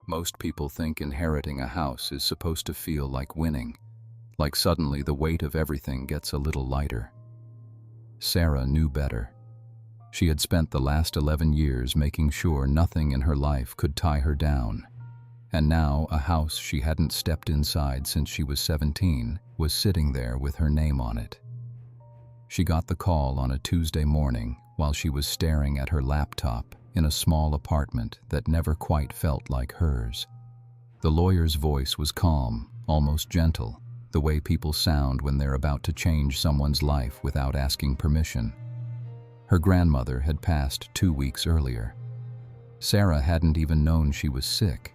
Most people think inheriting a house is supposed to feel like winning, like suddenly the weight of everything gets a little lighter. Sarah knew better. She had spent the last 11 years making sure nothing in her life could tie her down. And now a house she hadn't stepped inside since she was 17 was sitting there with her name on it. She got the call on a Tuesday morning while she was staring at her laptop in a small apartment that never quite felt like hers. The lawyer's voice was calm, almost gentle, the way people sound when they're about to change someone's life without asking permission. Her grandmother had passed 2 weeks earlier. Sarah hadn't even known she was sick.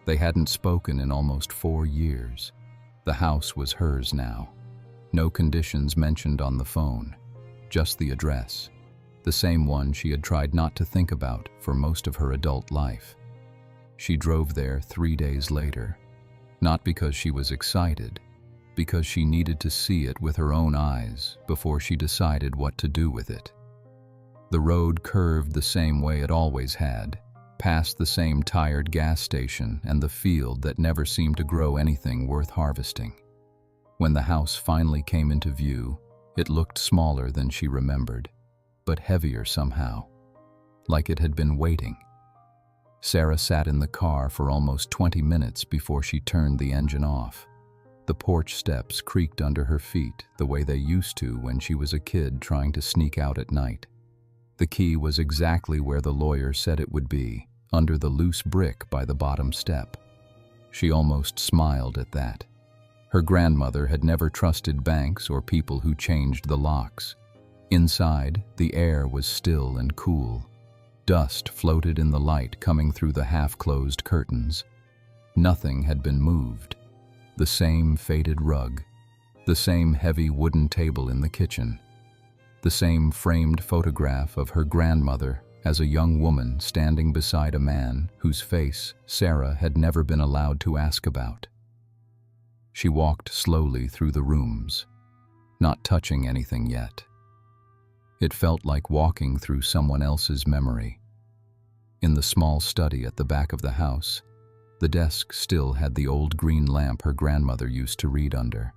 They hadn't spoken in almost 4 years. The house was hers now. No conditions mentioned on the phone, just the address, the same one she had tried not to think about for most of her adult life. She drove there 3 days later, not because she was excited, because she needed to see it with her own eyes before she decided what to do with it. The road curved the same way it always had, past the same tired gas station and the field that never seemed to grow anything worth harvesting. When the house finally came into view, it looked smaller than she remembered, but heavier somehow, like it had been waiting. Sarah sat in the car for almost 20 minutes before she turned the engine off. The porch steps creaked under her feet the way they used to when she was a kid trying to sneak out at night. The key was exactly where the lawyer said it would be, under the loose brick by the bottom step. She almost smiled at that. Her grandmother had never trusted banks or people who changed the locks. Inside, the air was still and cool. Dust floated in the light coming through the half-closed curtains. Nothing had been moved. The same faded rug, the same heavy wooden table in the kitchen, the same framed photograph of her grandmother as a young woman standing beside a man whose face Sarah had never been allowed to ask about. She walked slowly through the rooms, not touching anything yet. It felt like walking through someone else's memory. In the small study at the back of the house, the desk still had the old green lamp her grandmother used to read under.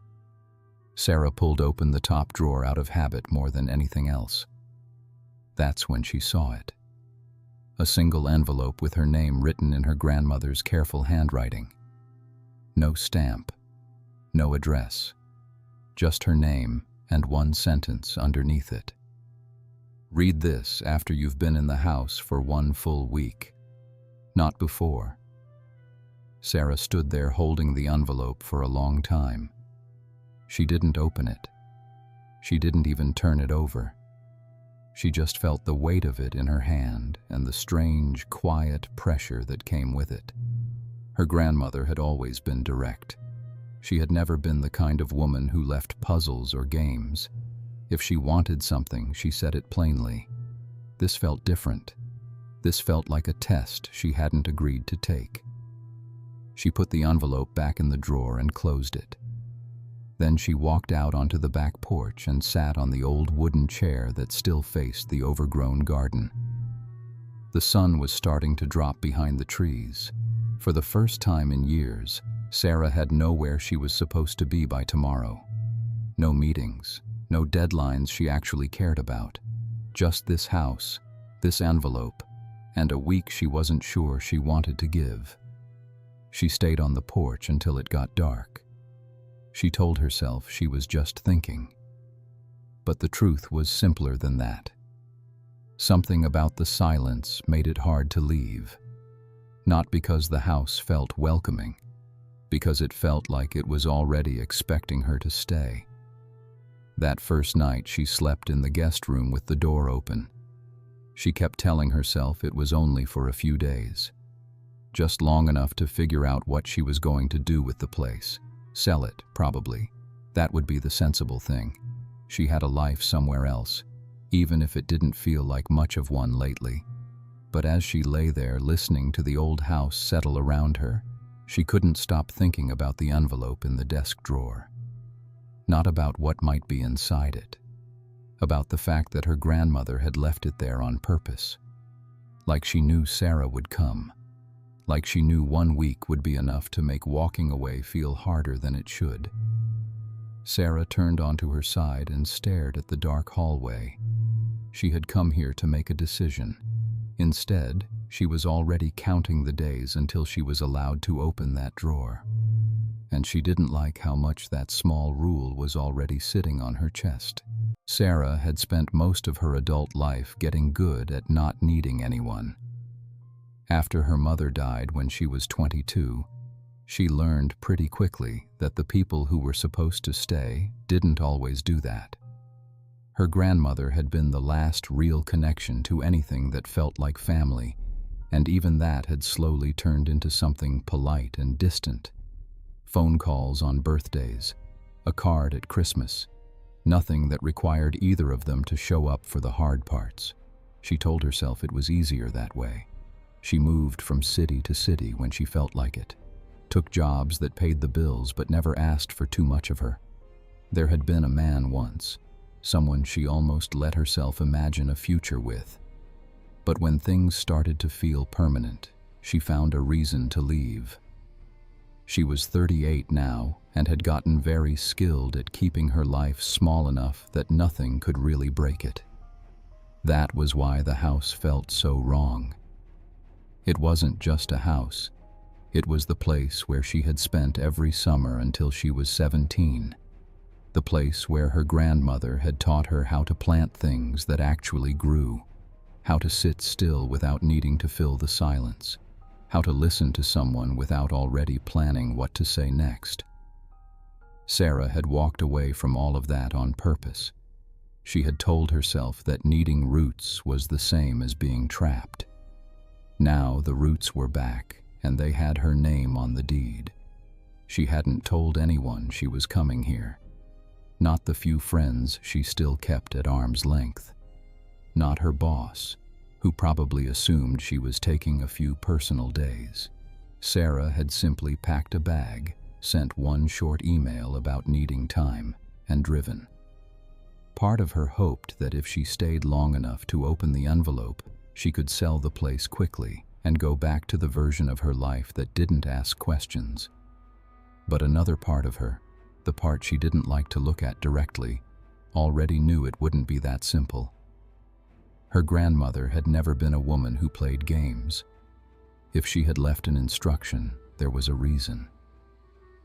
Sarah pulled open the top drawer out of habit more than anything else. That's when she saw it. A single envelope with her name written in her grandmother's careful handwriting. No stamp, no address, just her name and one sentence underneath it. Read this after you've been in the house for 1 full week. Not before. Sarah stood there holding the envelope for a long time. She didn't open it. She didn't even turn it over. She just felt the weight of it in her hand and the strange, quiet pressure that came with it. Her grandmother had always been direct. She had never been the kind of woman who left puzzles or games. If she wanted something, she said it plainly. This felt different. This felt like a test she hadn't agreed to take. She put the envelope back in the drawer and closed it. Then she walked out onto the back porch and sat on the old wooden chair that still faced the overgrown garden. The sun was starting to drop behind the trees. For the first time in years, Sarah had nowhere she was supposed to be by tomorrow. No meetings, no deadlines she actually cared about. Just this house, this envelope, and a week she wasn't sure she wanted to give. She stayed on the porch until it got dark. She told herself she was just thinking. But the truth was simpler than that. Something about the silence made it hard to leave. Not because the house felt welcoming, because it felt like it was already expecting her to stay. That first night she slept in the guest room with the door open. She kept telling herself it was only for a few days. Just long enough to figure out what she was going to do with the place. Sell it, probably. That would be the sensible thing. She had a life somewhere else, even if it didn't feel like much of one lately. But as she lay there listening to the old house settle around her, she couldn't stop thinking about the envelope in the desk drawer. Not about what might be inside it. About the fact that her grandmother had left it there on purpose. Like she knew Sarah would come. like she knew 1 week would be enough to make walking away feel harder than it should. Sarah turned onto her side and stared at the dark hallway. She had come here to make a decision. Instead, she was already counting the days until she was allowed to open that drawer. And she didn't like how much that small rule was already sitting on her chest. Sarah had spent most of her adult life getting good at not needing anyone. After her mother died when she was 22, she learned pretty quickly that the people who were supposed to stay didn't always do that. Her grandmother had been the last real connection to anything that felt like family, and even that had slowly turned into something polite and distant. Phone calls on birthdays, a card at Christmas, nothing that required either of them to show up for the hard parts. She told herself it was easier that way. She moved from city to city when she felt like it, took jobs that paid the bills but never asked for too much of her. There had been a man once, someone she almost let herself imagine a future with. But when things started to feel permanent, she found a reason to leave. She was 38 now and had gotten very skilled at keeping her life small enough that nothing could really break it. That was why the house felt so wrong. It wasn't just a house. It was the place where she had spent every summer until she was 17. The place where her grandmother had taught her how to plant things that actually grew, how to sit still without needing to fill the silence, how to listen to someone without already planning what to say next. Sarah had walked away from all of that on purpose. She had told herself that needing roots was the same as being trapped. Now the roots were back, and they had her name on the deed. She hadn't told anyone she was coming here. Not the few friends she still kept at arm's length. Not her boss, who probably assumed she was taking a few personal days. Sarah had simply packed a bag, sent one short email about needing time, and driven. Part of her hoped that if she stayed long enough to open the envelope, she could sell the place quickly and go back to the version of her life that didn't ask questions. But another part of her, the part she didn't like to look at directly, already knew it wouldn't be that simple. Her grandmother had never been a woman who played games. If she had left an instruction, there was a reason.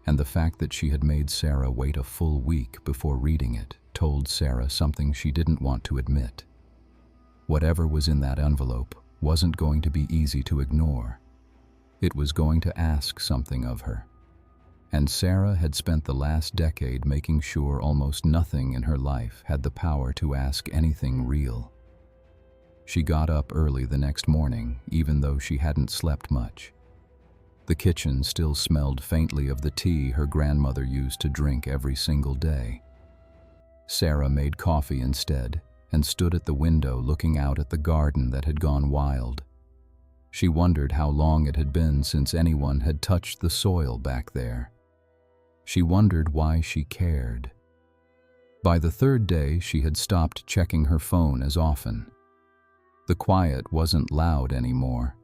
And the fact that she had made Sarah wait a full week before reading it told Sarah something she didn't want to admit. Whatever was in that envelope wasn't going to be easy to ignore. It was going to ask something of her. And Sarah had spent the last decade making sure almost nothing in her life had the power to ask anything real. She got up early the next morning, even though she hadn't slept much. The kitchen still smelled faintly of the tea her grandmother used to drink every single day. Sarah made coffee instead, and stood at the window looking out at the garden that had gone wild. She wondered how long it had been since anyone had touched the soil back there. She wondered why she cared. By the third day, she had stopped checking her phone as often. The quiet wasn't loud anymore.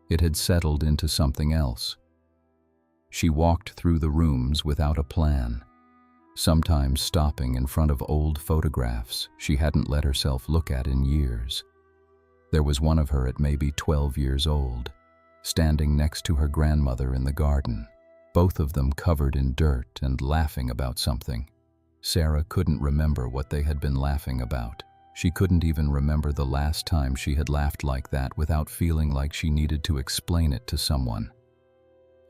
It had settled into something else. She walked through the rooms without a plan, sometimes stopping in front of old photographs she hadn't let herself look at in years. There was one of her at maybe 12 years old, standing next to her grandmother in the garden, both of them covered in dirt and laughing about something. Sarah couldn't remember what they had been laughing about. She couldn't even remember the last time she had laughed like that without feeling like she needed to explain it to someone.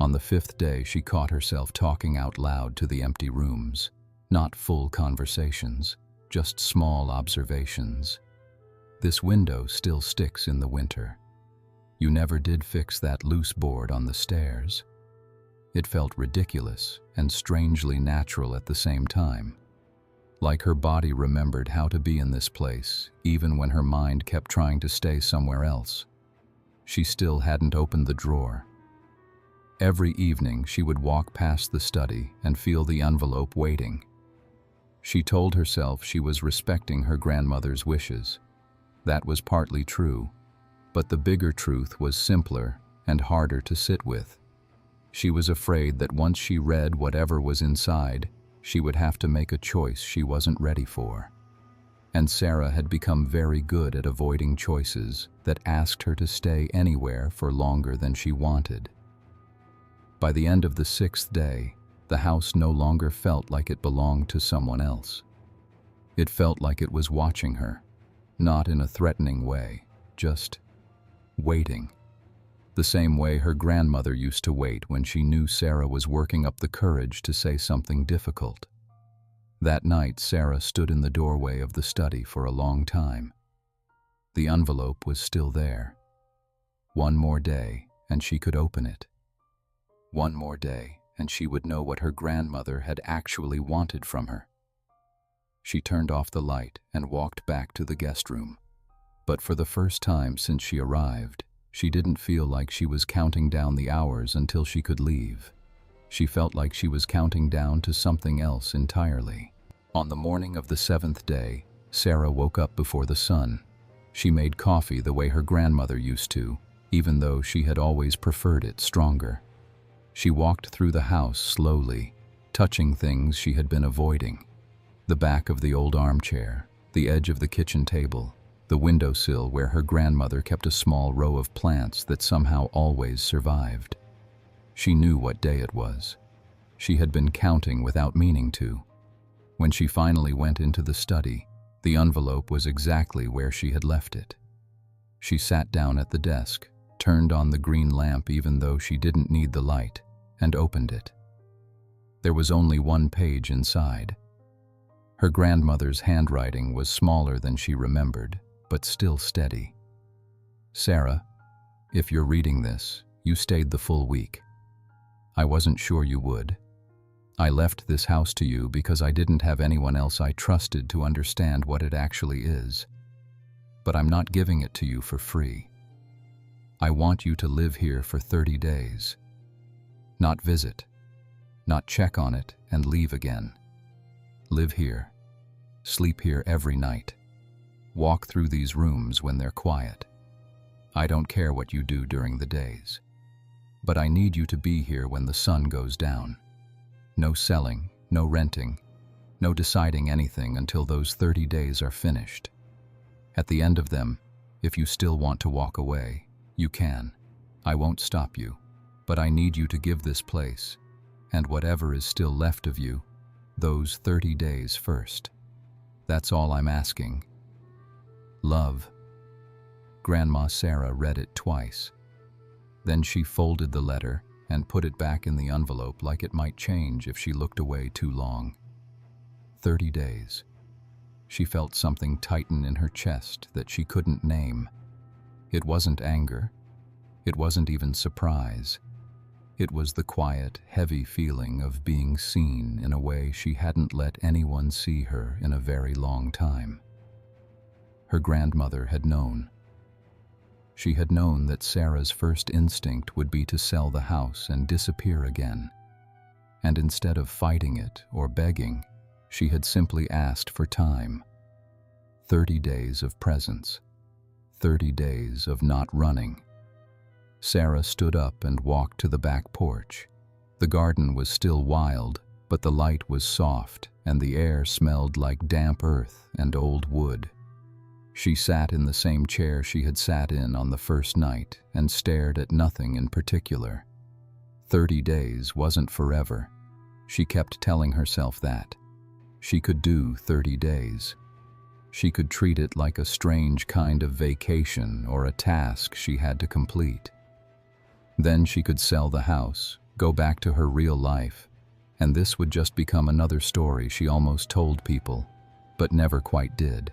On the 5th day, she caught herself talking out loud to the empty rooms. Not full conversations, just small observations. This window still sticks in the winter. You never did fix that loose board on the stairs. It felt ridiculous and strangely natural at the same time. Like her body remembered how to be in this place, even when her mind kept trying to stay somewhere else. She still hadn't opened the drawer. Every evening, she would walk past the study and feel the envelope waiting. She told herself she was respecting her grandmother's wishes. That was partly true, but the bigger truth was simpler and harder to sit with. She was afraid that once she read whatever was inside, she would have to make a choice she wasn't ready for. And Sarah had become very good at avoiding choices that asked her to stay anywhere for longer than she wanted. By the end of the 6th day, the house no longer felt like it belonged to someone else. It felt like it was watching her, not in a threatening way, just waiting. The same way her grandmother used to wait when she knew Sarah was working up the courage to say something difficult. That night, Sarah stood in the doorway of the study for a long time. The envelope was still there. One more day, and she could open it. One more day, and she would know what her grandmother had actually wanted from her. She turned off the light and walked back to the guest room. But for the first time since she arrived, she didn't feel like she was counting down the hours until she could leave. She felt like she was counting down to something else entirely. On the morning of the 7th day, Sarah woke up before the sun. She made coffee the way her grandmother used to, even though she had always preferred it stronger. She walked through the house slowly, touching things she had been avoiding. The back of the old armchair, the edge of the kitchen table, the windowsill where her grandmother kept a small row of plants that somehow always survived. She knew what day it was. She had been counting without meaning to. When she finally went into the study, the envelope was exactly where she had left it. She sat down at the desk, turned on the green lamp even though she didn't need the light, and opened it. There was only one page inside. Her grandmother's handwriting was smaller than she remembered, but still steady. Sarah, if you're reading this, you stayed the full week. I wasn't sure you would. I left this house to you because I didn't have anyone else I trusted to understand what it actually is. But I'm not giving it to you for free. I want you to live here for 30 days. Not visit, not check on it and leave again. Live here. Sleep here every night. Walk through these rooms when they're quiet. I don't care what you do during the days. But I need you to be here when the sun goes down. No selling, no renting, no deciding anything until those 30 days are finished. At the end of them, if you still want to walk away, you can. I won't stop you, but I need you to give this place, and whatever is still left of you, those 30 days first. That's all I'm asking. Love. Grandma Sarah read it twice. Then she folded the letter and put it back in the envelope like it might change if she looked away too long. 30 days. She felt something tighten in her chest that she couldn't name. It wasn't anger. It wasn't even surprise. It was the quiet, heavy feeling of being seen in a way she hadn't let anyone see her in a very long time. Her grandmother had known. She had known that Sarah's first instinct would be to sell the house and disappear again. And instead of fighting it or begging, she had simply asked for time. 30 days of presence. 30 days of not running. Sarah stood up and walked to the back porch. The garden was still wild, but the light was soft and the air smelled like damp earth and old wood. She sat in the same chair she had sat in on the first night and stared at nothing in particular. 30 days wasn't forever. She kept telling herself that. She could do 30 days. She could treat it like a strange kind of vacation or a task she had to complete. Then she could sell the house, go back to her real life, and this would just become another story she almost told people, but never quite did.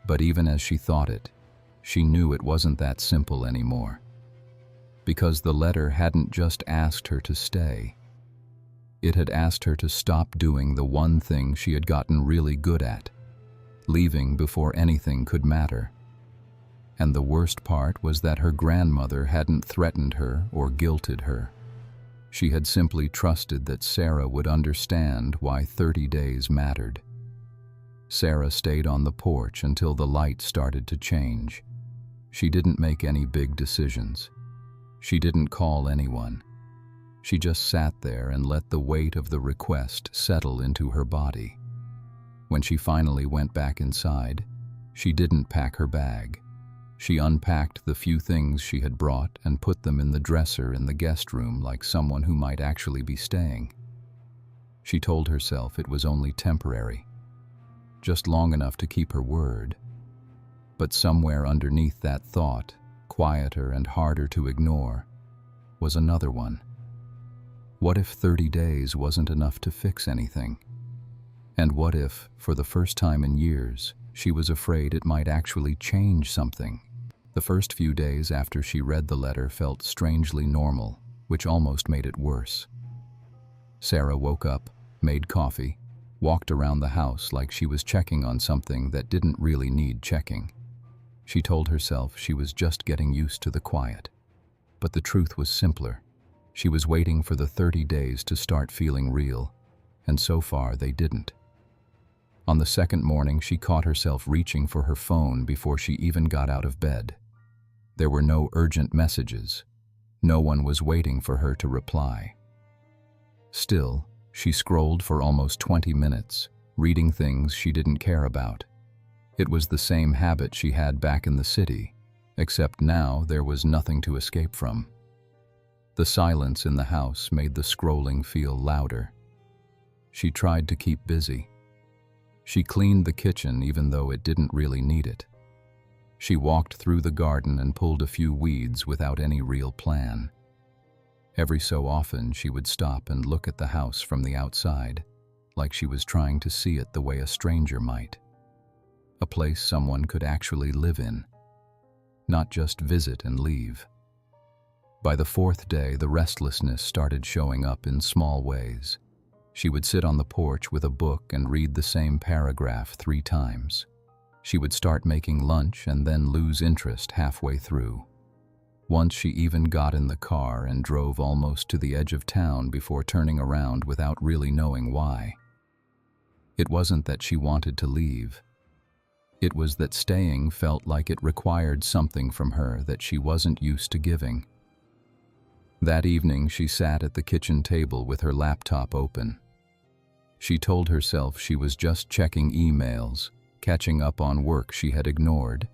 But even as she thought it, she knew it wasn't that simple anymore. Because the letter hadn't just asked her to stay. It had asked her to stop doing the one thing she had gotten really good at, leaving before anything could matter. And the worst part was that her grandmother hadn't threatened her or guilted her. She had simply trusted that Sarah would understand why 30 days mattered. Sarah stayed on the porch until the light started to change. She didn't make any big decisions. She didn't call anyone. She just sat there and let the weight of the request settle into her body. When she finally went back inside, she didn't pack her bag. She unpacked the few things she had brought and put them in the dresser in the guest room like someone who might actually be staying. She told herself it was only temporary, just long enough to keep her word. But somewhere underneath that thought, quieter and harder to ignore, was another one. What if 30 days wasn't enough to fix anything? And what if, for the first time in years, she was afraid it might actually change something? The first few days after she read the letter felt strangely normal, which almost made it worse. Sarah woke up, made coffee, walked around the house like she was checking on something that didn't really need checking. She told herself she was just getting used to the quiet. But the truth was simpler. She was waiting for the 30 days to start feeling real, and so far they didn't. On the second morning, she caught herself reaching for her phone before she even got out of bed. There were no urgent messages. No one was waiting for her to reply. Still, she scrolled for almost 20 minutes, reading things she didn't care about. It was the same habit she had back in the city, except now there was nothing to escape from. The silence in the house made the scrolling feel louder. She tried to keep busy. She cleaned the kitchen even though it didn't really need it. She walked through the garden and pulled a few weeds without any real plan. Every so often she would stop and look at the house from the outside, like she was trying to see it the way a stranger might. A place someone could actually live in, not just visit and leave. By the fourth day, the restlessness started showing up in small ways. She would sit on the porch with a book and read the same paragraph 3 times. She would start making lunch and then lose interest halfway through. Once she even got in the car and drove almost to the edge of town before turning around without really knowing why. It wasn't that she wanted to leave. It was that staying felt like it required something from her that she wasn't used to giving. That evening, she sat at the kitchen table with her laptop open. She told herself she was just checking emails, catching up on work she had ignored.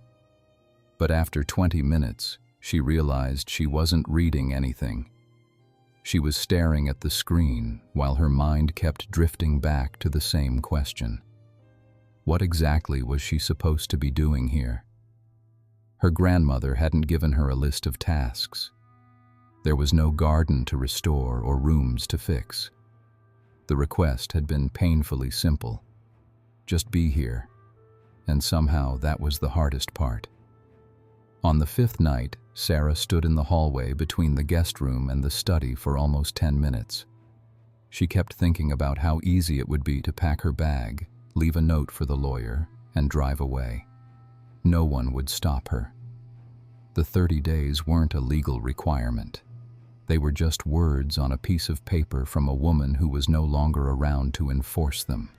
But after 20 minutes, she realized she wasn't reading anything. She was staring at the screen while her mind kept drifting back to the same question. What exactly was she supposed to be doing here? Her grandmother hadn't given her a list of tasks. There was no garden to restore or rooms to fix. The request had been painfully simple. Just be here. And somehow that was the hardest part. On the 5th night, Sarah stood in the hallway between the guest room and the study for almost 10 minutes. She kept thinking about how easy it would be to pack her bag, leave a note for the lawyer, and drive away. No one would stop her. The 30 days weren't a legal requirement. They were just words on a piece of paper from a woman who was no longer around to enforce them.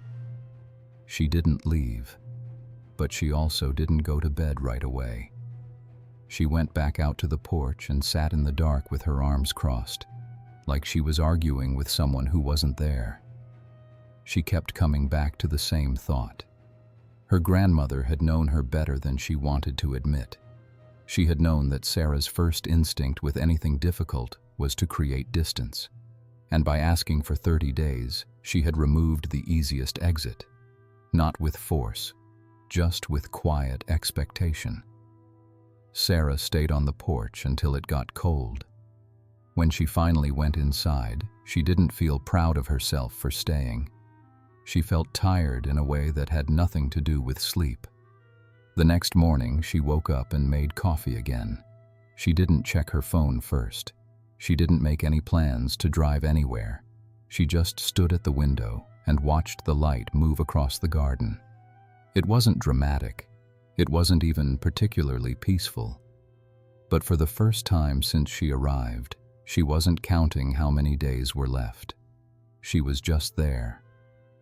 She didn't leave, but she also didn't go to bed right away. She went back out to the porch and sat in the dark with her arms crossed, like she was arguing with someone who wasn't there. She kept coming back to the same thought. Her grandmother had known her better than she wanted to admit. She had known that Sarah's first instinct with anything difficult was to create distance, and by asking for 30 days, she had removed the easiest exit, not with force, just with quiet expectation. Sarah stayed on the porch until it got cold. When she finally went inside, she didn't feel proud of herself for staying. She felt tired in a way that had nothing to do with sleep. The next morning, she woke up and made coffee again. She didn't check her phone first. She didn't make any plans to drive anywhere. She just stood at the window and watched the light move across the garden. It wasn't dramatic. It wasn't even particularly peaceful. But for the first time since she arrived, she wasn't counting how many days were left. She was just there.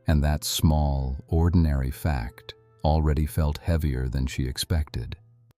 And that small, ordinary fact already felt heavier than she expected.